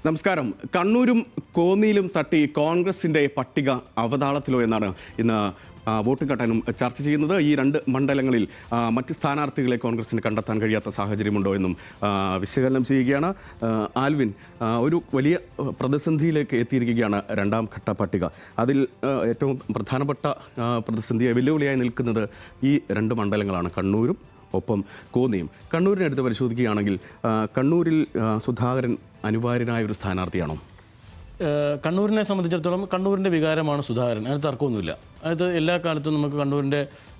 നമസ്കാരം. കണ്ണൂരും കോന്നിയിലും തട്ടി കോൺഗ്രസിന്റെ പട്ടിക അവതാളത്തിലോ എന്നാണ് ഇന്ന് വോട്ട് കെട്ടാനും ചർച്ച ചെയ്യുന്നത്. ഈ രണ്ട് മണ്ഡലങ്ങളിൽ മറ്റ് സ്ഥാനാർത്ഥികളെ കോൺഗ്രസിന് കണ്ടെത്താൻ കഴിയാത്ത സാഹചര്യമുണ്ടോ എന്നും വിശകലനം ചെയ്യുകയാണ് ആൽവിൻ. ഒരു വലിയ പ്രതിസന്ധിയിലേക്ക് എത്തിയിരിക്കുകയാണ് രണ്ടാം ഘട്ട പട്ടിക. അതിൽ ഏറ്റവും പ്രധാനപ്പെട്ട പ്രതിസന്ധിയെ വെല്ലുവിളിയായി നിൽക്കുന്നത് ഈ രണ്ട് മണ്ഡലങ്ങളാണ്, കണ്ണൂരും ഒപ്പം കോന്നിയും. കണ്ണൂരിനടുത്ത് പരിശോധിക്കുകയാണെങ്കിൽ കണ്ണൂരിൽ സുധാകരൻ അനിവാര്യനായ ഒരു സ്ഥാനാർത്ഥിയാണോ? കണ്ണൂരിനെ സംബന്ധിച്ചിടത്തോളം കണ്ണൂരിൻ്റെ വികാരമാണ് സുധാകരൻ, അതിന് തർക്കമൊന്നുമില്ല. അത് എല്ലാ കാലത്തും നമുക്ക് കണ്ണൂരിൻ്റെ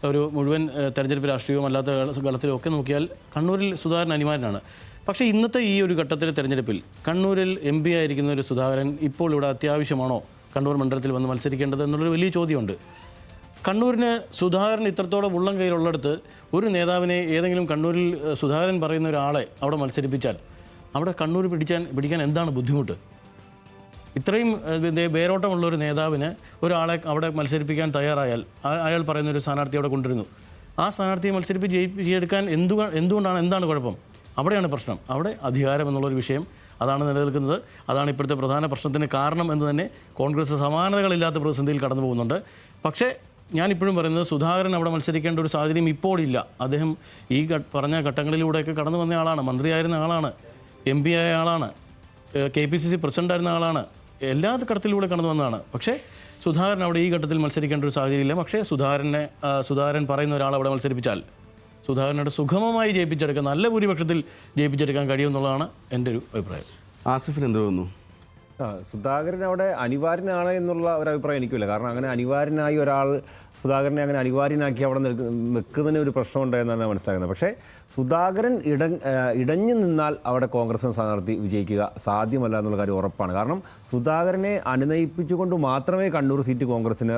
ഒരു മുഴുവൻ തെരഞ്ഞെടുപ്പ് രാഷ്ട്രീയവും അല്ലാത്ത കളത്തിലും ഒക്കെ നോക്കിയാൽ കണ്ണൂരിൽ സുധാകരൻ അനിവാര്യനാണ്. പക്ഷേ ഇന്നത്തെ ഈ ഒരു ഘട്ടത്തിലെ തെരഞ്ഞെടുപ്പിൽ കണ്ണൂരിൽ MP ആയിരിക്കുന്ന ഒരു സുധാകരൻ ഇപ്പോൾ ഇവിടെ അത്യാവശ്യമാണോ കണ്ണൂർ മണ്ഡലത്തിൽ വന്ന് മത്സരിക്കേണ്ടത് എന്നുള്ളൊരു വലിയ ചോദ്യമുണ്ട്. കണ്ണൂരിന് സുധാകരൻ ഇത്രത്തോളം ഉള്ളം കയ്യിലുള്ളിടത്ത് ഒരു നേതാവിനെ ഏതെങ്കിലും കണ്ണൂരിൽ സുധാകരൻ പറയുന്ന ഒരാളെ അവിടെ മത്സരിപ്പിച്ചാൽ അവിടെ കണ്ണൂർ പിടിക്കാൻ എന്താണ് ബുദ്ധിമുട്ട്? ഇത്രയും വേരോട്ടമുള്ള ഒരു നേതാവിന് ഒരാളെ അവിടെ മത്സരിപ്പിക്കാൻ തയ്യാറായാൽ അയാൾ പറയുന്ന ഒരു സ്ഥാനാർത്ഥി അവിടെ കൊണ്ടുവരുന്നു. ആ സ്ഥാനാർത്ഥിയെ മത്സരിപ്പിച്ച് ജയിപ്പിച്ചെടുക്കാൻ എന്താണ് കുഴപ്പം? അവിടെയാണ് പ്രശ്നം. അവിടെ അധികാരം എന്നുള്ളൊരു വിഷയം അതാണ് നിലനിൽക്കുന്നത്. അതാണ് ഇപ്പോഴത്തെ പ്രധാന പ്രശ്നത്തിന് കാരണം എന്ന് തന്നെ കോൺഗ്രസ് സമാനതകളില്ലാത്ത പ്രതിസന്ധിയിൽ കടന്നു പോകുന്നുണ്ട്. പക്ഷേ ഞാനിപ്പോഴും പറയുന്നത് സുധാകരൻ അവിടെ മത്സരിക്കേണ്ട ഒരു സാഹചര്യം ഇപ്പോഴില്ല. അദ്ദേഹം ഈ പറഞ്ഞ ഘട്ടങ്ങളിലൂടെയൊക്കെ കടന്നു വന്ന ആളാണ്, മന്ത്രിയായിരുന്ന ആളാണ്, MP ആയ ആളാണ്, KPCC പ്രസിഡൻ്റായിരുന്ന ആളാണ്, എല്ലാ ഘട്ടത്തിലൂടെ കടന്നു വന്നതാണ്. പക്ഷേ സുധാകരൻ അവിടെ ഈ ഘട്ടത്തിൽ മത്സരിക്കേണ്ട ഒരു സാഹചര്യമില്ല. പക്ഷേ സുധാകരൻ പറയുന്ന ഒരാൾ അവിടെ മത്സരിപ്പിച്ചാൽ സുധാകരനോട് സുഗമമായി ജയിപ്പിച്ചെടുക്കാൻ, നല്ല ഭൂരിപക്ഷത്തിൽ ജയിപ്പിച്ചെടുക്കാൻ കഴിയുമെന്നുള്ളതാണ് എൻ്റെ ഒരു അഭിപ്രായം. ആസിഫിന് എന്ത് തോന്നുന്നു? സുധാകരൻ അവിടെ അനിവാര്യനാണ് എന്നുള്ള ഒരു അഭിപ്രായം എനിക്കില്ല. കാരണം അങ്ങനെ അനിവാര്യനായി ഒരാൾ സുധാകരനെ അങ്ങനെ അനിവാര്യനാക്കി അവിടെ നിൽക്കുന്നതിന് ഒരു പ്രശ്നമുണ്ടായെന്നാണ് മനസ്സിലാക്കുന്നത്. പക്ഷേ സുധാകരൻ ഇടഞ്ഞു നിന്നാൽ അവിടെ കോൺഗ്രസ് സ്ഥാനാർത്ഥി വിജയിക്കുക സാധ്യമല്ല എന്നുള്ള കാര്യം ഉറപ്പാണ്. കാരണം സുധാകരനെ അനുനയിപ്പിച്ചുകൊണ്ട് മാത്രമേ കണ്ണൂർ സീറ്റ് കോൺഗ്രസിന്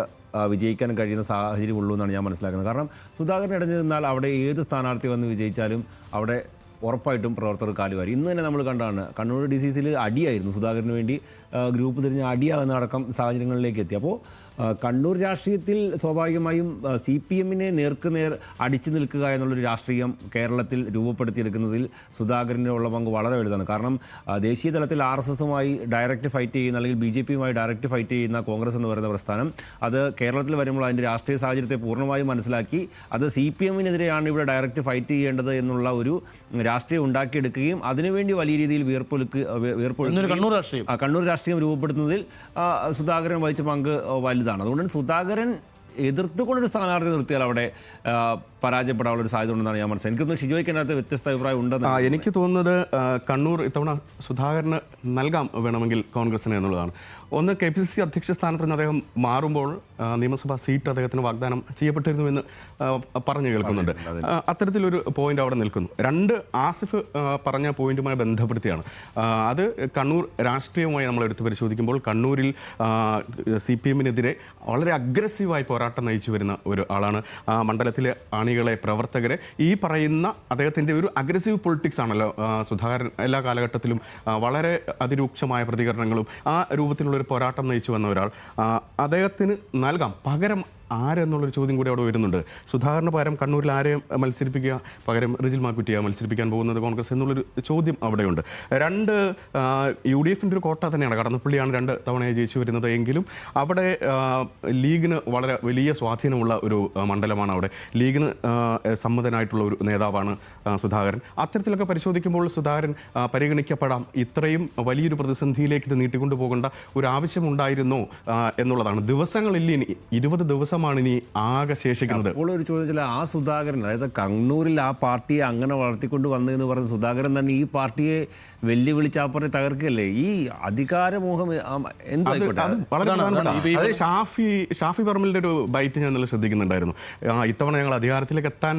വിജയിക്കാൻ കഴിയുന്ന സാഹചര്യമുള്ളൂ എന്നാണ് ഞാൻ മനസ്സിലാക്കുന്നത്. കാരണം സുധാകരൻ ഇടഞ്ഞു നിന്നാൽ അവിടെ ഏത് സ്ഥാനാർത്ഥി വന്ന് വിജയിച്ചാലും അവിടെ ഉറപ്പായിട്ടും പ്രവർത്തകർ കാലുവാരി. ഇന്ന് തന്നെ നമ്മൾ കണ്ടാണ് കണ്ണൂർ DCCയിൽ അടിയായിരുന്നു, സുധാകരന് വേണ്ടി ഗ്രൂപ്പ് തിരിഞ്ഞ് അടിയാകുന്ന അടക്കം സാഹചര്യങ്ങളിലേക്ക് എത്തി. അപ്പോൾ കണ്ണൂർ രാഷ്ട്രീയത്തിൽ സ്വാഭാവികമായും CPMനെ നേർക്കുനേർ അടിച്ചു നിൽക്കുക എന്നുള്ളൊരു രാഷ്ട്രീയം കേരളത്തിൽ രൂപപ്പെടുത്തിയെടുക്കുന്നതിൽ സുധാകരൻ്റെ ഉള്ള പങ്ക് വളരെ വലുതാണ്. കാരണം ദേശീയ തലത്തിൽ RSSുമായി ഡയറക്റ്റ് ഫൈറ്റ് ചെയ്യുന്ന, അല്ലെങ്കിൽ BJPയുമായി ഡയറക്റ്റ് ഫൈറ്റ് ചെയ്യുന്ന കോൺഗ്രസ് എന്ന് പറയുന്ന പ്രസ്ഥാനം അത് കേരളത്തിൽ വരുമ്പോൾ അതിൻ്റെ രാഷ്ട്രീയ സാഹചര്യത്തെ പൂർണ്ണമായും മനസ്സിലാക്കി അത് CPMനെതിരെയാണ് ഇവിടെ ഡയറക്റ്റ് ഫൈറ്റ് ചെയ്യേണ്ടത് എന്നുള്ള ഒരു രാഷ്ട്രീയം ഉണ്ടാക്കിയെടുക്കുകയും അതിനുവേണ്ടി വലിയ രീതിയിൽ കണ്ണൂർ രാഷ്ട്രീയം രൂപപ്പെടുത്തുന്നതിൽ സുധാകരൻ വഹിച്ച പങ്ക് വലുതാണ്. അതുകൊണ്ട് സുധാകരൻ എതിർത്തുകൊണ്ടൊരു സ്ഥാനാർത്ഥി നിർത്തിയാൽ അവിടെ പരാജയപ്പെടാനുള്ള ഒരു സാധ്യത ഉണ്ടെന്നാണ് ഞാൻ മനസ്സിലാക്കുന്നത്. എനിക്കൊന്ന് ഷിജോയ്ക്കതിനകത്ത് വ്യത്യസ്ത അഭിപ്രായം ഉണ്ടെന്ന് എനിക്ക് തോന്നുന്നത് കണ്ണൂർ ഇത്തവണ സുധാകരന് നൽകാം വേണമെങ്കിൽ കോൺഗ്രസിന് എന്നുള്ളതാണ്. ഒന്ന്, KPCC അധ്യക്ഷ സ്ഥാനത്ത് നിന്ന് അദ്ദേഹം മാറുമ്പോൾ നിയമസഭാ സീറ്റ് അദ്ദേഹത്തിന് വാഗ്ദാനം ചെയ്യപ്പെട്ടിരുന്നുവെന്ന് പറഞ്ഞു കേൾക്കുന്നുണ്ട്. അത്തരത്തിലൊരു പോയിന്റ് അവിടെ നിൽക്കുന്നു. രണ്ട്, ആസിഫ് പറഞ്ഞ പോയിന്റുമായി ബന്ധപ്പെടുത്തിയാണ്. അത് കണ്ണൂർ രാഷ്ട്രീയവുമായി നമ്മൾ എടുത്ത് പരിശോധിക്കുമ്പോൾ കണ്ണൂരിൽ CPMനെതിരെ വളരെ അഗ്രസീവായി പോരാട്ടം നയിച്ചു വരുന്ന ഒരു ആളാണ്. മണ്ഡലത്തിലെ അണികളെ, പ്രവർത്തകരെ, ഈ പറയുന്ന അദ്ദേഹത്തിൻ്റെ ഒരു അഗ്രസീവ് പൊളിറ്റിക്സ് ആണല്ലോ സുധാകരൻ എല്ലാ കാലഘട്ടത്തിലും വളരെ അതിരൂക്ഷമായ പ്രതികരണങ്ങളും ആ രൂപത്തിലുള്ളൊരു പോരാട്ടം നയിച്ചു വന്ന ഒരാൾ. അദ്ദേഹത്തിന് നൽകാം. പകരം ആരെന്നുള്ളൊരു ചോദ്യം കൂടി അവിടെ വരുന്നുണ്ട്. സുധാകരന് പകരം കണ്ണൂരിൽ ആരെയും മത്സരിപ്പിക്കുക, പകരം റിജിൽ മാക്കുറ്റിയെ മത്സരിപ്പിക്കാൻ പോകുന്നത് കോൺഗ്രസ് എന്നുള്ളൊരു ചോദ്യം അവിടെയുണ്ട്. രണ്ട്, UDFൻ്റെ ഒരു കോട്ട തന്നെയാണ്. കടന്നപ്പള്ളിയാണ് 2 തവണയായി ജയിച്ചു വരുന്നത്. എങ്കിലും അവിടെ ലീഗിന് വളരെ വലിയ സ്വാധീനമുള്ള ഒരു മണ്ഡലമാണ്. അവിടെ ലീഗിന് സമ്മതനായിട്ടുള്ള ഒരു നേതാവാണ് സുധാകരൻ. അത്തരത്തിലൊക്കെ പരിശോധിക്കുമ്പോൾ സുധാകരൻ പരിഗണിക്കപ്പെടാം. ഇത്രയും വലിയൊരു പ്രതിസന്ധിയിലേക്ക് ഇത് നീട്ടിക്കൊണ്ടു പോകേണ്ട ഒരു ആവശ്യമുണ്ടായിരുന്നോ എന്നുള്ളതാണ്. ദിവസങ്ങളില്ല, ഇനി 20 ദിവസം ഇനി ആകെ ശേഷിക്കുന്നത്. അപ്പോൾ ഒരു ചോദിച്ചാൽ ആ സുധാകരൻ, അതായത് കണ്ണൂരിൽ ആ പാർട്ടിയെ അങ്ങനെ വളർത്തിക്കൊണ്ട് വന്നതെന്ന് പറഞ്ഞ സുധാകരൻ തന്നെ ഈ പാർട്ടിയെ വെല്ലുവിളിച്ചാപ്പറെ തകർക്കല്ലേ? ഈ അധികാരമോഹം വളരെ ഷാഫി പറമ്പിലിൻ്റെ ഒരു ബൈറ്റ് ഞാൻ നല്ല ശ്രദ്ധിക്കുന്നുണ്ടായിരുന്നു. ഇത്തവണ ഞങ്ങൾ അധികാരത്തിലേക്ക് എത്താൻ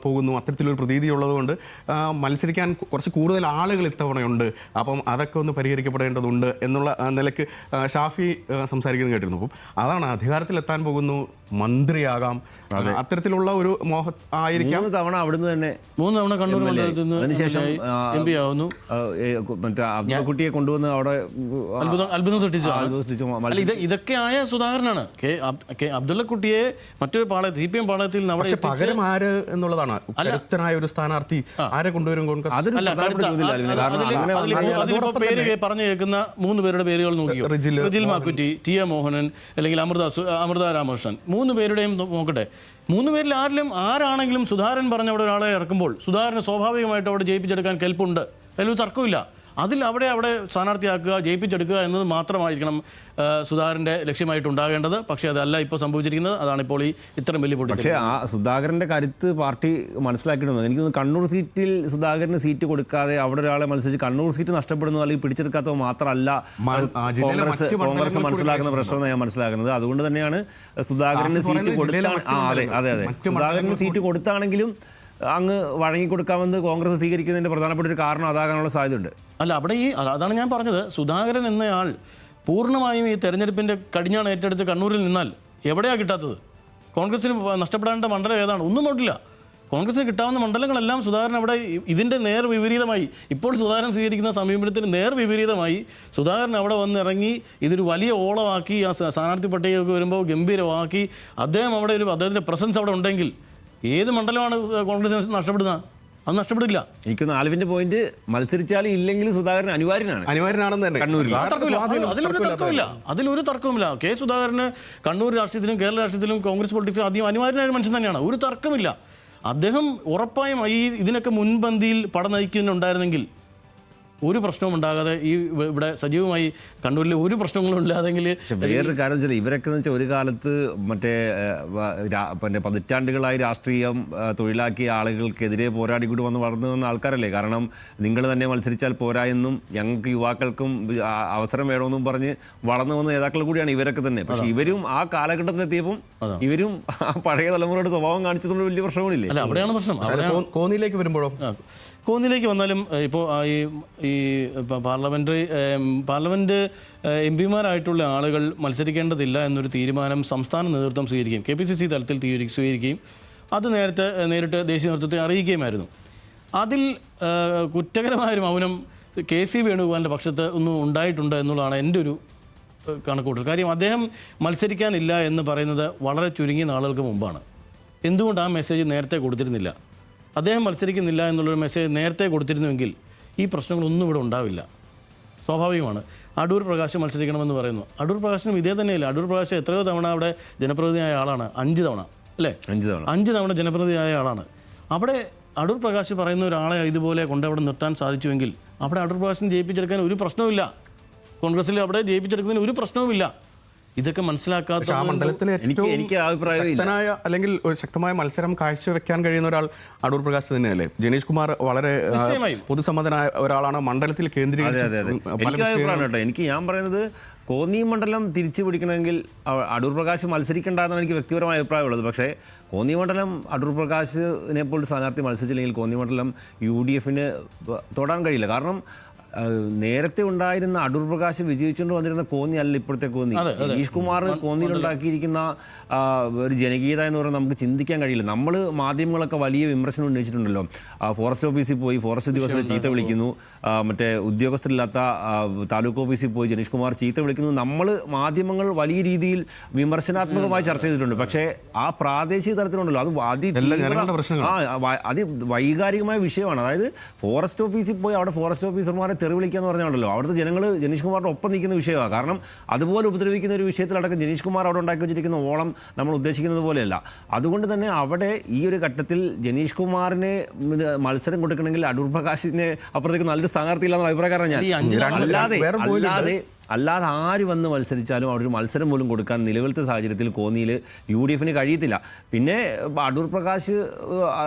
പോകുന്നു, അത്തരത്തിലൊരു പ്രതീതി ഉള്ളതുകൊണ്ട് മത്സരിക്കാൻ കുറച്ച് കൂടുതൽ ആളുകൾ ഇത്തവണയുണ്ട്, അപ്പം അതൊക്കെ ഒന്ന് പരിഹരിക്കപ്പെടേണ്ടതുണ്ട് എന്നുള്ള നിലയ്ക്ക് ഷാഫി സംസാരിക്കുന്നത് കേട്ടിരുന്നു. അപ്പം അതാണ്, അധികാരത്തിലെത്താൻ പോകുന്നു, മന്ത്രിയാകാം, അത്തരത്തിലുള്ള ഒരു മോഹ ആയിരിക്കാം. 3 തവണ അവിടുന്ന് തന്നെ 3 തവണ കണ്ണൂർ മണ്ഡലത്തിൽ നിന്ന് അതിനുശേഷം MP ആവുന്നു. മറ്റേ അബ്ദുള്ളക്കുട്ടിയെ കൊണ്ടുവന്ന് അവിടെ അത്ഭുതം സൃഷ്ടിച്ചു. അല്ല, ഇതൊക്കെ ആയ സുധാകരനാണ്. അബ്ദുള്ളക്കുട്ടിയെ മറ്റൊരു പാളയത്തിൽ CPM പാളയത്തിൽ നിന്ന് അവിടെ പക്ഷെ പകരം ആര് എന്നുള്ളതാണ് കരുത്തനായ ഒരു സ്ഥാനാർത്ഥി ആരെ കൊണ്ടുവരും കോൺഗ്രസ്? അതൊരു പ്രധാനപ്പെട്ട ചോദ്യമല്ല. കാരണം അതിലിപ്പോ പേര് പറഞ്ഞു കേൾക്കുന്ന 3 പേരുടെ പേരുകൾ നോക്കിയോ? റിജിൽ മാക്കുറ്റി, ടി എ മോഹനൻ, അല്ലെങ്കിൽ അമൃത രാമകൃഷ്ണൻ. 3 പേരുടെയും നോക്കട്ടെ. 3 പേരിൽ ആരാണെങ്കിലും സുധാകരൻ പറഞ്ഞ അവിടെ ഒരാളെ ഇറക്കുമ്പോൾ സുധാകരന് സ്വാഭാവികമായിട്ട് അവിടെ ജയിപ്പിച്ചെടുക്കാൻ കെൽപ്പുണ്ട്. അതിലൊരു തർക്കമില്ല. അവിടെ സ്ഥാനാർത്ഥിയാക്കുക, ജയിപ്പിച്ചെടുക്കുക എന്നത് മാത്രമായിരിക്കണം സുധാകരൻ്റെ ലക്ഷ്യമായിട്ടുണ്ടാകേണ്ടത്. പക്ഷേ അതല്ല ഇപ്പോൾ സംഭവിച്ചിരിക്കുന്നത്. അതാണ് ഇപ്പോൾ ഈ ഇത്രയും വലിയ പൊട്ടി. പക്ഷേ ആ സുധാകരൻ്റെ കരുത്ത് പാർട്ടി മനസ്സിലാക്കിയിട്ടുണ്ട്. എനിക്ക് തോന്നുന്നു കണ്ണൂർ സീറ്റിൽ സുധാകരന് സീറ്റ് കൊടുക്കാതെ അവിടെ ഒരാളെ മത്സരിച്ച് കണ്ണൂർ സീറ്റ് നഷ്ടപ്പെടുന്നു അല്ലെങ്കിൽ പിടിച്ചെടുക്കാത്തത് മാത്രമല്ല കോൺഗ്രസ് മനസ്സിലാക്കുന്ന പ്രശ്നം ഞാൻ മനസ്സിലാക്കുന്നത്. അതുകൊണ്ട് തന്നെയാണ് സുധാകരന് സീറ്റ് കൊടുത്താണ്. അതെ സുധാകരന് സീറ്റ് കൊടുത്താണെങ്കിലും അങ്ങ് വഴങ്ങിക്കൊടുക്കാമെന്ന് കോൺഗ്രസ് സ്വീകരിക്കുന്നതിൻ്റെ പ്രധാനപ്പെട്ട ഒരു കാരണം അതാകാനുള്ള സാധ്യതയുണ്ട്. അല്ല, അവിടെ അതാണ് ഞാൻ പറഞ്ഞത്. സുധാകരൻ എന്നയാൾ പൂർണ്ണമായും ഈ തെരഞ്ഞെടുപ്പിൻ്റെ കടിഞ്ഞാണ് ഏറ്റെടുത്ത് കണ്ണൂരിൽ നിന്നാൽ എവിടെയാണ് കിട്ടാത്തത്? കോൺഗ്രസിന് നഷ്ടപ്പെടേണ്ട മണ്ഡലം ഏതാണ്? ഒന്നും നോട്ടില്ല. കോൺഗ്രസിന് കിട്ടാവുന്ന മണ്ഡലങ്ങളെല്ലാം സുധാകരൻ അവിടെ ഇതിൻ്റെ നേർവിപരീതമായി, ഇപ്പോൾ സുധാകരൻ സ്വീകരിക്കുന്ന സമീപനത്തിന് നേർവിപരീതമായി സുധാകരൻ അവിടെ വന്നിറങ്ങി ഇതൊരു വലിയ ഓളമാക്കി ആ സ്ഥാനാർത്ഥി പട്ടികയൊക്കെ വരുമ്പോൾ ഗംഭീരമാക്കി അദ്ദേഹത്തിൻ്റെ പ്രസൻസ് അവിടെ ഉണ്ടെങ്കിൽ ഏത് മണ്ഡലമാണ് കോൺഗ്രസ് നഷ്ടപ്പെടുന്നത്? അത് നഷ്ടപ്പെടില്ല. എനിക്ക് ആൽവിന്റെ പോയിന്റ് മത്സരിച്ചാലും ഇല്ലെങ്കിലും സുധാകരൻ അനിവാര്യനാണെന്ന് തന്നെ കണ്ണൂരിൽ അതിലൊരു തർക്കവുമില്ല. കെ സുധാകരന് കണ്ണൂർ രാഷ്ട്രീയത്തിലും കേരള രാഷ്ട്രീയത്തിലും കോൺഗ്രസ് പൊളിറ്റിക്സിലും അധികം അനിവാര്യനായ ഒരു മനുഷ്യൻ തന്നെയാണ്. ഒരു തർക്കമില്ല. അദ്ദേഹം ഉറപ്പായും ഇതിനൊക്കെ മുൻപന്തിയിൽ പട നയിക്കുന്നുണ്ടായിരുന്നെങ്കിൽ ഒരു പ്രശ്നവും ഉണ്ടാകാതെ ഇവിടെ സജീവമായി കണ്ണൂരിൽ ഒരു പ്രശ്നങ്ങളും ഇല്ലാതെങ്കിൽ. വേറൊരു കാര്യം വെച്ചാൽ ഇവരൊക്കെ എന്ന് വെച്ചാൽ ഒരു കാലത്ത് മറ്റേ പതിറ്റാണ്ടുകളായി രാഷ്ട്രീയം തൊഴിലാക്കിയ ആളുകൾക്കെതിരെ പോരാടിക്കൂടി വളർന്നു വന്ന ആൾക്കാരല്ലേ. കാരണം നിങ്ങൾ തന്നെ മത്സരിച്ചാൽ പോരാ എന്നും ഞങ്ങൾക്ക് യുവാക്കൾക്കും അവസരം വേണമെന്നും പറഞ്ഞ് വളർന്നു വന്ന നേതാക്കൾ കൂടിയാണ് ഇവരൊക്കെ തന്നെ. പക്ഷേ ഇവരും ആ കാലഘട്ടത്തിലെത്തിയപ്പം ഇവരും ആ പഴയ തലമുറയുടെ സ്വഭാവം കാണിച്ചതുകൊണ്ട് വലിയ പ്രശ്നങ്ങളില്ലേ? അല്ല, അവിടെയാണ് പ്രശ്നം. കോന്നിയിലേക്ക് വരുമ്പോഴോ? കോന്നിയിലേക്ക് വന്നാലും ഇപ്പോൾ ഈ പാർലമെൻറ്റ് MP-മാരായിട്ടുള്ള ആളുകൾ മത്സരിക്കേണ്ടതില്ല എന്നൊരു തീരുമാനം സംസ്ഥാന നേതൃത്വം സ്വീകരിക്കുകയും KPCC തലത്തിൽ സ്വീകരിക്കുകയും അത് നേരിട്ട് ദേശീയ നേതൃത്വത്തെ അറിയിക്കുകയുമായിരുന്നു. അതിൽ കുറ്റകരമായൊരു മൗനം KC വേണുഗോപാലിൻ്റെ പക്ഷത്ത് ഒന്നും ഉണ്ടായിട്ടുണ്ട് എന്നുള്ളതാണ് എൻ്റെ ഒരു കണക്കുകൂട്ടൽ. കാര്യം അദ്ദേഹം മത്സരിക്കാനില്ല എന്ന് പറയുന്നത് വളരെ ചുരുങ്ങിയ നാളുകൾക്ക് മുമ്പാണ്. എന്തുകൊണ്ട് ആ മെസ്സേജ് നേരത്തെ കൊടുത്തിരുന്നില്ല? അദ്ദേഹം മത്സരിക്കുന്നില്ല എന്നുള്ളൊരു മെസ്സേജ് നേരത്തെ കൊടുത്തിരുന്നുവെങ്കിൽ ഈ പ്രശ്നങ്ങളൊന്നും ഇവിടെ ഉണ്ടാവില്ല. സ്വാഭാവികമാണ്. അടൂർ പ്രകാശ് മത്സരിക്കണമെന്ന് പറയുന്നു. അടൂർ പ്രകാശിനും ഇതേ തന്നെയല്ല. അടൂർ പ്രകാശ് എത്രയോ തവണ അവിടെ ജനപ്രതിനിധിയായ ആളാണ്. 5 തവണ അല്ലേ? 5 തവണ ജനപ്രതിനിധിയായ ആളാണ്. അവിടെ അടൂർ പ്രകാശ് പറയുന്ന ഒരാളെ ഇതുപോലെ കൊണ്ടവിടെ നിർത്താൻ സാധിച്ചുവെങ്കിൽ അവിടെ അടൂർ പ്രകാശിനെ ജയിപ്പിച്ചെടുക്കാൻ ഒരു പ്രശ്നവുമില്ല. കോൺഗ്രസിൽ അവിടെ ജയിപ്പിച്ചെടുക്കുന്നതിന് ഒരു പ്രശ്നവുമില്ല. ഇതൊക്കെ മനസ്സിലാക്കാത്ത ആ മണ്ഡലത്തിൽ എനിക്ക് ശക്തനായ അല്ലെങ്കിൽ ഒരു ശക്തമായ മത്സരം കാഴ്ചവെക്കാൻ കഴിയുന്ന ഒരാൾ അടൂർ പ്രകാശ് തന്നെയല്ലേ? ജനീഷ് കുമാർ വളരെ പൊതുസമ്മതനായ ഒരാളാണ്. മണ്ഡലത്തിൽ കേന്ദ്രീകരിച്ച് എനിക്ക് ഞാൻ പറയുന്നത് കോന്നി മണ്ഡലം തിരിച്ചു പിടിക്കണമെങ്കിൽ അടൂർ പ്രകാശ് മത്സരിക്കേണ്ടതെന്നാണ് എനിക്ക് വ്യക്തിപരമായ അഭിപ്രായമുള്ളത്. പക്ഷേ കോന്നി മണ്ഡലം അടൂർ പ്രകാശിനെ പോലുള്ള സ്ഥാനാർത്ഥി മത്സരിച്ചില്ലെങ്കിൽ കോന്നി മണ്ഡലം UDFന് തൊടാൻ കഴിയില്ല. കാരണം നേരത്തെ ഉണ്ടായിരുന്ന അടൂർ പ്രകാശ് വിജയിച്ചുകൊണ്ട് വന്നിരുന്ന കോന്നി അല്ല ഇപ്പോഴത്തെ കോന്നി. ജനീഷ് കുമാർ കോന്നിയിലുണ്ടാക്കിയിരിക്കുന്ന ഒരു ജനകീയത എന്ന് പറയുന്നത് നമുക്ക് ചിന്തിക്കാൻ കഴിയില്ല. നമ്മൾ മാധ്യമങ്ങളൊക്കെ വലിയ വിമർശനം ഉന്നയിച്ചിട്ടുണ്ടല്ലോ. ഫോറസ്റ്റ് ഓഫീസിൽ പോയി ഫോറസ്റ്റ് ഉദ്യോഗസ്ഥരെ ചീത്ത വിളിക്കുന്നു, മറ്റേ ഉദ്യോഗസ്ഥരില്ലാത്ത താലൂക്ക് ഓഫീസിൽ പോയി ജനീഷ് കുമാർ ചീത്ത വിളിക്കുന്നു. നമ്മൾ മാധ്യമങ്ങൾ വലിയ രീതിയിൽ വിമർശനാത്മകമായി ചർച്ച ചെയ്തിട്ടുണ്ട്. പക്ഷേ ആ പ്രാദേശിക തലത്തിലുണ്ടല്ലോ അത് വൈകാരികമായ വിഷയമാണ്. അതായത് ഫോറസ്റ്റ് ഓഫീസിൽ പോയി അവിടെ ഫോറസ്റ്റ് ഓഫീസർമാരെ തെറി വിളിക്കാന്ന് പറഞ്ഞാണല്ലോ അവിടുത്തെ ജനങ്ങൾ ജനീഷ് കുമാറിന്റെ ഒപ്പം നിൽക്കുന്ന വിഷയമാണ്. കാരണം അതുപോലെ ഉപദ്രവിക്കുന്ന ഒരു വിഷയത്തിലടക്കം ജനീഷ് കുമാർ അവിടെ ഉണ്ടാക്കി വെച്ചിരിക്കുന്ന ഓളം നമ്മൾ ഉദ്ദേശിക്കുന്നത് പോലെയല്ല. അതുകൊണ്ട് തന്നെ അവിടെ ഈ ഒരു ഘട്ടത്തിൽ ജനീഷ് കുമാറിന് മത്സരം കൊടുക്കണമെങ്കിൽ അടൂർ പ്രകാശിനെ അപ്പുറത്തേക്ക് നല്ലൊരു സ്ഥാനാർത്ഥിയില്ലാന്ന അഭിപ്രായക്കാരാണ് ഞാൻ. അല്ലാതെ ആര് വന്ന് മത്സരിച്ചാലും അവിടെ ഒരു മത്സരം പോലും കൊടുക്കാൻ നിലവിലത്തെ സാഹചര്യത്തിൽ കോന്നിയിൽ UDFന് കഴിയത്തില്ല. പിന്നെ അടൂർ പ്രകാശ്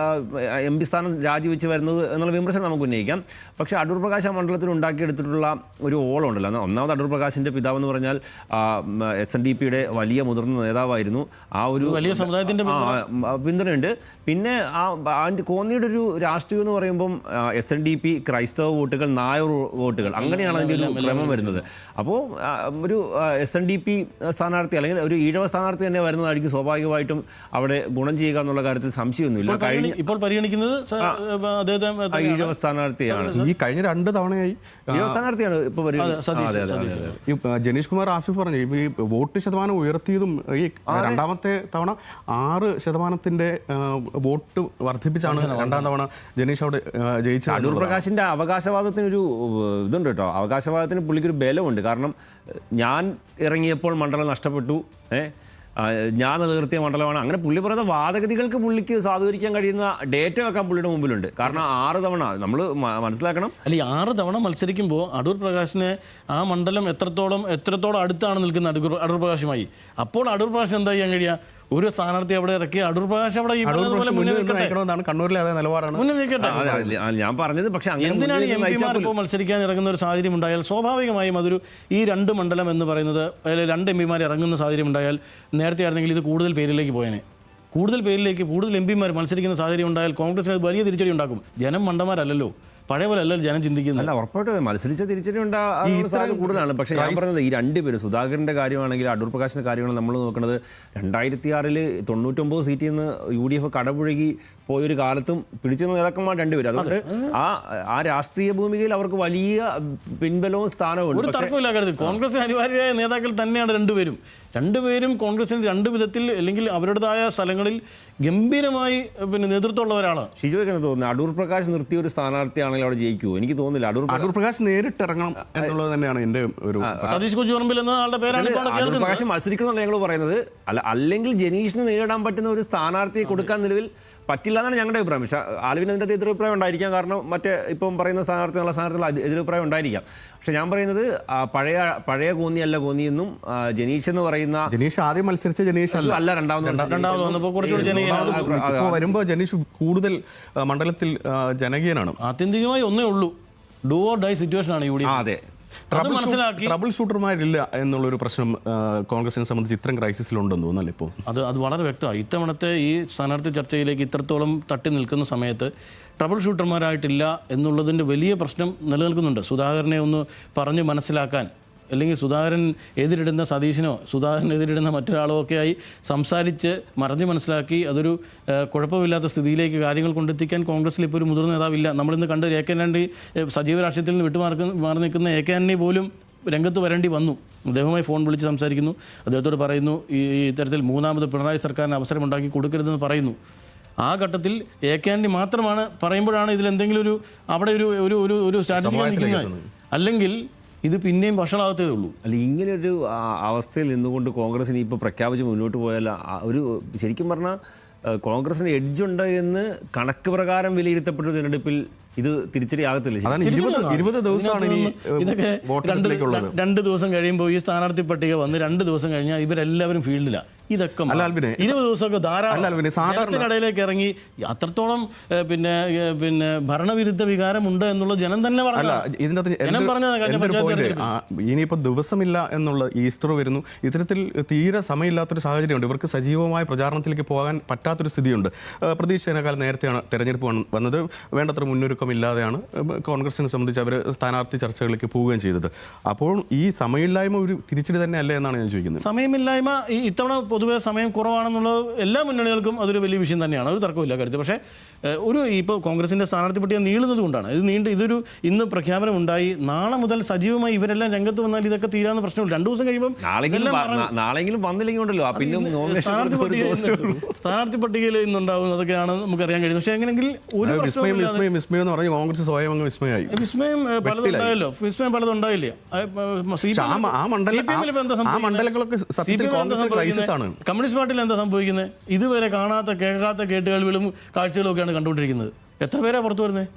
MP സ്ഥാനം രാജിവെച്ച് വരുന്നത് എന്നുള്ള വിമർശനം നമുക്ക് ഉന്നയിക്കാം. പക്ഷേ അടൂർ പ്രകാശ് ആ മണ്ഡലത്തിൽ ഉണ്ടാക്കിയെടുത്തിട്ടുള്ള ഒരു ഓളമുണ്ടല്ലോ. ഒന്നാമത് അടൂർ പ്രകാശിൻ്റെ പിതാവെന്ന് പറഞ്ഞാൽ SNDPയുടെ വലിയ മുതിർന്ന നേതാവായിരുന്നു. ആ ഒരു വലിയ സമുദായത്തിൻ്റെ പിന്തുണയുണ്ട്. പിന്നെ കോന്നിയുടെ ഒരു രാഷ്ട്രീയം എന്ന് പറയുമ്പം SNDP ക്രൈസ്തവ വോട്ടുകൾ, നായർ വോട്ടുകൾ, അങ്ങനെയാണ് അതിൻ്റെ ഒരു ക്രമം വരുന്നത്. അപ്പോൾ അപ്പോൾ ഒരു SNDP സ്ഥാനാർത്ഥി അല്ലെങ്കിൽ ഒരു ഈഴവ സ്ഥാനാർത്ഥി തന്നെ വരുന്നതായിരിക്കും സ്വാഭാവികമായിട്ടും അവിടെ ഗുണം ചെയ്യുക എന്നുള്ള കാര്യത്തിൽ സംശയമൊന്നുമില്ല. ഇപ്പോൾ പരിഗണിക്കുന്നത് ഈഴവ സ്ഥാനാർത്ഥിയാണ്. ഈ കഴിഞ്ഞ 2 തവണയായി ഈഴവ സ്ഥാനാർത്ഥിയാണ് ഇപ്പോൾ ഈ ജനീഷ് കുമാർ ആസിഫ് പറഞ്ഞു ഈ വോട്ട് ശതമാനം ഉയർത്തിയതും ഈ രണ്ടാമത്തെ തവണ 6% വോട്ട് വർദ്ധിപ്പിച്ചാണ് രണ്ടാം തവണ ജനീഷ് അവിടെ ജയിച്ചത്. അടൂർ പ്രകാശിന്റെ അവകാശവാദത്തിനൊരു ഇതുണ്ട് കേട്ടോ. അവകാശവാദത്തിന് പുള്ളിക്കൊരു ബലമുണ്ട്. കാരണം ഞാൻ ഇറങ്ങിയപ്പോൾ മണ്ഡലം നഷ്ടപ്പെട്ടു, ഞാൻ നിലനിർത്തിയ മണ്ഡലമാണ്. അങ്ങനെ പുള്ളി പറയുന്ന വാദഗതികൾക്ക് പുള്ളിക്ക് സാധൂകരിക്കാൻ കഴിയുന്ന ഡേറ്റ വെക്കാൻ പുള്ളിയുടെ മുമ്പിലുണ്ട്. കാരണം 6 തവണ നമ്മൾ മനസ്സിലാക്കണം. അല്ല, ഈ 6 തവണ മത്സരിക്കുമ്പോൾ അടൂർ പ്രകാശിനെ ആ മണ്ഡലം എത്രത്തോളം അടുത്താണ് നിൽക്കുന്നത് അടൂർ പ്രകാശുമായി. അപ്പോൾ അടൂർ പ്രകാശ് എന്താ ചെയ്യാൻ കഴിയുക? ഒരു സ്ഥാനാർത്ഥി അവിടെ ഇറക്കി അടൂർ പ്രകാശ് അവിടെ കണ്ണൂരിലെ അതേ നിലപാടാണ് മുന്നിൽ നിൽക്കട്ടെ. ഞാൻ പറഞ്ഞത് പക്ഷേ എന്തിനാണ് MP-മാർ ഇപ്പോൾ മത്സരിക്കാൻ ഇറങ്ങുന്ന ഒരു സാഹചര്യം ഉണ്ടായാൽ സ്വാഭാവികമായും അതൊരു ഈ 2 മണ്ഡലം എന്ന് പറയുന്നത് അതിൽ 2 MP-മാർ ഇറങ്ങുന്ന സാഹചര്യം ഉണ്ടായാൽ നേരത്തെ ആയിരുന്നെങ്കിൽ ഇത് കൂടുതൽ പേരിലേക്ക് പോയേനെ. കൂടുതൽ MP-മാർ മത്സരിക്കുന്ന സാഹചര്യം ഉണ്ടായാൽ കോൺഗ്രസിന് വലിയ തിരിച്ചടി ഉണ്ടാക്കും. ജനം മണ്ടന്മാരല്ലല്ലോ, പഴയ പോലെ അല്ലല്ലോ ജനം ചിന്തിക്കുന്നത്. അല്ല, ഉറപ്പായിട്ടും മത്സരിച്ച തിരിച്ചടി ഉണ്ടാകാനുള്ള സാധ്യത കൂടുതലാണ്. പക്ഷേ ഞാൻ പറഞ്ഞത് ഈ 2 പേര് സുധാകരൻ്റെ കാര്യമാണെങ്കിൽ അടൂർ പ്രകാശിൻ്റെ കാര്യമാണ് നമ്മൾ നോക്കുന്നത്. 2006 99 സീറ്റിൽ നിന്ന് UDF കടപുഴകി പോയൊരു കാലത്തും പിടിച്ചു നേതാക്കന്മാർ 2 പേര്. അതുകൊണ്ട് ആ രാഷ്ട്രീയ ഭൂമികയിൽ അവർക്ക് വലിയ പിൻബലവും സ്ഥാനവും ഒരു തർക്കമില്ല കാര്യത്തിൽ. കോൺഗ്രസിന് അനിവാര്യമായ നേതാക്കൾ തന്നെയാണ് രണ്ടുപേരും കോൺഗ്രസിന് 2 വിധത്തിൽ അല്ലെങ്കിൽ അവരുടേതായ സ്ഥലങ്ങളിൽ ഗംഭീരമായി നേതൃത്വമുള്ളവരാണ്. ഷിജോയ്ക്ക് എന്ന് തോന്നുന്നത് അടൂർ പ്രകാശ് നിർത്തിയ ഒരു സ്ഥാനാർത്ഥിയാണെങ്കിൽ അവിടെ ജയിക്കുമോ? എനിക്ക് തോന്നുന്നില്ല. അടൂർ പ്രകാശ് നേരിട്ട് ഇറങ്ങണം എന്നുള്ളത് തന്നെയാണ് എൻ്റെ ഒരു. സതീഷ് കൊച്ചുപറമ്പിൽ എന്ന ആളുടെ പേരാണ് അടൂർ പ്രകാശ് മത്സരിക്കണമെന്നാണ് ഞങ്ങൾ പറയുന്നത്. അല്ലെങ്കിൽ ജനീഷിന് നേരിടാൻ പറ്റുന്ന ഒരു സ്ഥാനാർത്ഥിയെ കൊടുക്കാൻ നിലവിൽ പറ്റില്ല എന്നാണ് ഞങ്ങളുടെ അഭിപ്രായം. പക്ഷേ ആൽവിന് അതിൻ്റെ എതിരഭിപ്രായം ഉണ്ടായിരിക്കാം. കാരണം മറ്റേ ഇപ്പം പറയുന്ന സ്ഥാനാർത്ഥികൾ എതിരഭിപ്രായം ഉണ്ടായിരിക്കാം. പക്ഷെ ഞാൻ പറയുന്നത് പഴയ കോന്നിയല്ല കോന്നിയെന്നും ജനീഷ് എന്ന് പറയുന്ന ജനീഷ് ആദ്യം മത്സരിച്ച ജനീഷ് അല്ല, രണ്ടാമത് വന്നപ്പോൾ കുറച്ചുകൂടി വരുമ്പോൾ ജനീഷ് കൂടുതൽ മണ്ഡലത്തിൽ ജനകീയനാണ്. ആത്യന്തികമായി ഒന്നേ ഉള്ളൂ, ഡു ഓർ ഡൈ സിറ്റുവേഷൻ ആണ് UDF. അതെ, ട്രബിൾ ഷൂട്ടർമാരില്ല എന്നുള്ളൊരു പ്രശ്നം കോൺഗ്രസിനെ സംബന്ധിച്ച് ഇത്തരം ക്രൈസിസിലുണ്ടെന്ന് തോന്നുന്നല്ലേ ഇപ്പോൾ? അത് വളരെ വ്യക്തമായി. ഇത്തവണത്തെ ഈ സ്ഥാനാർത്ഥി ചർച്ചയിലേക്ക് ഇത്രത്തോളം തട്ടി നിൽക്കുന്ന സമയത്ത് ട്രബിൾ ഷൂട്ടർമാരായിട്ടില്ല എന്നുള്ളതിൻ്റെ വലിയ പ്രശ്നം നിലനിൽക്കുന്നുണ്ട്. സുധാകരനെ ഒന്ന് പറഞ്ഞ് മനസ്സിലാക്കാൻ, അല്ലെങ്കിൽ സുധാകരൻ എതിരിടുന്ന സതീശനോ സുധാകരൻ എതിരിടുന്ന മറ്റൊരാളോ ഒക്കെയായി സംസാരിച്ച് മറിഞ്ഞ് മനസ്സിലാക്കി അതൊരു കുഴപ്പമില്ലാത്ത സ്ഥിതിയിലേക്ക് കാര്യങ്ങൾ കൊണ്ടെത്തിക്കാൻ കോൺഗ്രസിൽ ഇപ്പോൾ ഒരു മുതിർന്ന നേതാവില്ല. നമ്മളിന്ന് കണ്ട് AK ആൻ്റണി സജീവ രാഷ്ട്രീയത്തിൽ നിന്ന് മാറി നിൽക്കുന്ന AK ആൻ്റണി പോലും രംഗത്ത് വരേണ്ടി വന്നു. അദ്ദേഹവുമായി ഫോൺ വിളിച്ച് സംസാരിക്കുന്നു, അദ്ദേഹത്തോട് പറയുന്നു ഈ ഇത്തരത്തിൽ 3ാമത് പിണറായി സർക്കാരിന് അവസരമുണ്ടാക്കി കൊടുക്കരുതെന്ന് പറയുന്നു. ആ ഘട്ടത്തിൽ AK ആൻ്റണി മാത്രമാണ് പറയുമ്പോഴാണ് ഇതിലെന്തെങ്കിലും അവിടെ ഒരു സ്ട്രാറ്റജി നിൽക്കുന്നത്. അല്ലെങ്കിൽ ഇത് പിന്നെയും വഷളാകത്തേ ഉള്ളൂ. അല്ല, ഇങ്ങനെയൊരു അവസ്ഥയിൽ നിന്നുകൊണ്ട് കോൺഗ്രസിന് ഇപ്പോൾ പ്രഖ്യാപിച്ച് മുന്നോട്ട് പോയാൽ ഒരു ശരിക്കും പറഞ്ഞാൽ കോൺഗ്രസിന് എഡ്ജുണ്ട് എന്ന് കണക്ക് പ്രകാരം വിലയിരുത്തപ്പെട്ട തിരഞ്ഞെടുപ്പിൽ ഇത് തിരിച്ചടിയാകത്തില്ല. 20 ദിവസമാണ് ഇതൊക്കെ 2 ദിവസം കഴിയുമ്പോൾ ഈ സ്ഥാനാർത്ഥി പട്ടിക വന്ന് 2 ദിവസം കഴിഞ്ഞാൽ ഇവരെല്ലാവരും ഫീൽഡിലാണ്. ഇതൊക്കെ 20 ദിവസമൊക്കെ ധാരാളം ഇടയിലേക്ക് ഇറങ്ങി അത്രത്തോളം പിന്നെ ഭരണവിരുദ്ധ വികാരം ഉണ്ട് എന്നുള്ള ജനം തന്നെ ഇനിയിപ്പോൾ ദിവസമില്ല എന്നുള്ള ഈസ്റ്റർ വരുന്നു. ഇത്തരത്തിൽ തീരെ സമയമില്ലാത്തൊരു സാഹചര്യമുണ്ട്. ഇവർക്ക് സജീവമായ പ്രചാരണത്തിലേക്ക് പോകാൻ പറ്റാത്തൊരു സ്ഥിതിയുണ്ട്. പ്രതീക്ഷിച്ചതിനേക്കാൾ നേരത്തെയാണ് തെരഞ്ഞെടുപ്പ് വന്നത്. വേണ്ടത്ര മുന്നൊരുക്കമില്ലാതെയാണ് കോൺഗ്രസിനെ സംബന്ധിച്ച് അവർ സ്ഥാനാർത്ഥി ചർച്ചകളിലേക്ക് പോവുകയും ചെയ്തത്. അപ്പോൾ ഈ സമയമില്ലായ്മ ഒരു തിരിച്ചടി തന്നെ അല്ലേ എന്നാണ് ഞാൻ ചോദിക്കുന്നത്. സമയമില്ലായ്മ ഇത്തവണ പൊതുവെ സമയം കുറവാണെന്നുള്ളത് എല്ലാ മുന്നണികൾക്കും അതൊരു വലിയ വിഷയം തന്നെയാണ്, ഒരു തർക്കമില്ല കാര്യത്തിൽ. പക്ഷേ ഇപ്പോൾ കോൺഗ്രസിൻ്റെ സ്ഥാനാർത്ഥി പട്ടിക നീളുന്നത് കൊണ്ടാണ് ഇതൊരു ഇന്ന് പ്രഖ്യാപനം ഉണ്ടായി. നാളെ മുതൽ സജീവമായി ഇവരെല്ലാം രംഗത്ത് വന്നാൽ ഇതൊക്കെ തീരാവുന്ന പ്രശ്നമില്ല. 2 ദിവസം കഴിയുമ്പോൾ നാളെങ്കിലും വന്നില്ലെങ്കിൽ ഉണ്ടല്ലോ സ്ഥാനാർത്ഥി പട്ടികയിൽ ഇന്നുണ്ടാവും. അതൊക്കെയാണ് നമുക്കറിയാൻ കഴിയുന്നത്. പക്ഷേ എങ്ങനെയെങ്കിൽ ഒരു വിസ്മയം എന്ന് പറഞ്ഞാൽ കോൺഗ്രസ് സ്വയം അങ്ങ് വിസ്മയമായി. വിസ്മയം പലതുണ്ടായല്ലോ, വിസ്മയം പലതുണ്ടായില്ലേ? കമ്മ്യൂണിസ്റ്റ് പാർട്ടിയിൽ എന്താ സംഭവിക്കുന്നത്? ഇതുവരെ കാണാത്ത കേൾക്കാത്ത കേട്ടുകേൾവികളും കാഴ്ചകളും ഒക്കെയാണ് കണ്ടുകൊണ്ടിരിക്കുന്നത്. എത്ര പേരാണ് പുറത്തു വരുന്നത്?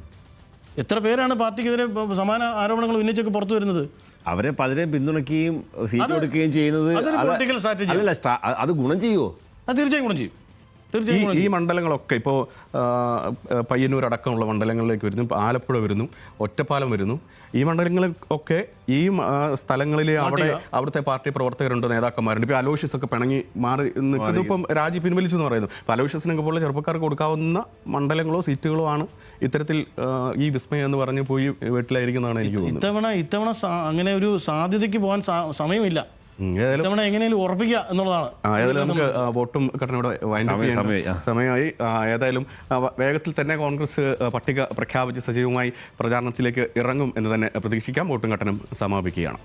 എത്ര പേരാണ് പാർട്ടിക്കെതിരെ സമാന ആരോപണങ്ങൾ ഉന്നയിച്ചൊക്കെ പുറത്തു വരുന്നത്? അവരെ പലരെയും പിന്തുണയ്ക്കുകയും സീറ്റ് കൊടുക്കുകയും ചെയ്യുന്നത് അത് ഗുണം ചെയ്യുമോ? അത് തീർച്ചയായും ഗുണം ചെയ്യും. തീർച്ചയായും ഈ മണ്ഡലങ്ങളൊക്കെ ഇപ്പോൾ പയ്യന്നൂർ അടക്കമുള്ള മണ്ഡലങ്ങളിലേക്ക് വരുന്നു, ഇപ്പോൾ ആലപ്പുഴ വരുന്നു, ഒറ്റപ്പാലം വരുന്നു. ഈ മണ്ഡലങ്ങളൊക്കെ ഈ സ്ഥലങ്ങളിൽ അവിടുത്തെ പാർട്ടി പ്രവർത്തകരുണ്ട്, നേതാക്കന്മാരുണ്ട്. ഇപ്പോൾ അലോഷ്യസ് ഒക്കെ പിണങ്ങി മാറി നിൽക്കുന്നു. ഇപ്പം രാജി പിൻവലിച്ചു എന്ന് പറയുന്നു. ഇപ്പോൾ അലോഷ്യസിനൊക്കെ പോലെ ചെറുപ്പക്കാർക്ക് കൊടുക്കാവുന്ന മണ്ഡലങ്ങളോ സീറ്റുകളോ ആണ് ഇത്തരത്തിൽ ഈ വിസ്മയം എന്ന് പറഞ്ഞ് പോയി വീട്ടിലായിരിക്കുന്നതാണ് എനിക്ക് തോന്നുന്നത്. ഇത്തവണ അങ്ങനെ ഒരു സാധ്യതയ്ക്ക് പോകാൻ സമയമില്ല. ഇത്തവണ എങ്ങനെയും ഉറപ്പിക്കുക എന്നുള്ളതാണ്. ഏതായാലും നമുക്ക് വോട്ടും ഘടനയുടെ സമയമായി. ഏതായാലും വേഗത്തിൽ തന്നെ കോൺഗ്രസ് പട്ടിക പ്രഖ്യാപിച്ച് സജീവമായി പ്രചാരണത്തിലേക്ക് ഇറങ്ങും എന്ന് തന്നെ പ്രതീക്ഷിക്കാം. വോട്ടും ഘട്ടനം സമാപിക്കുകയാണ്.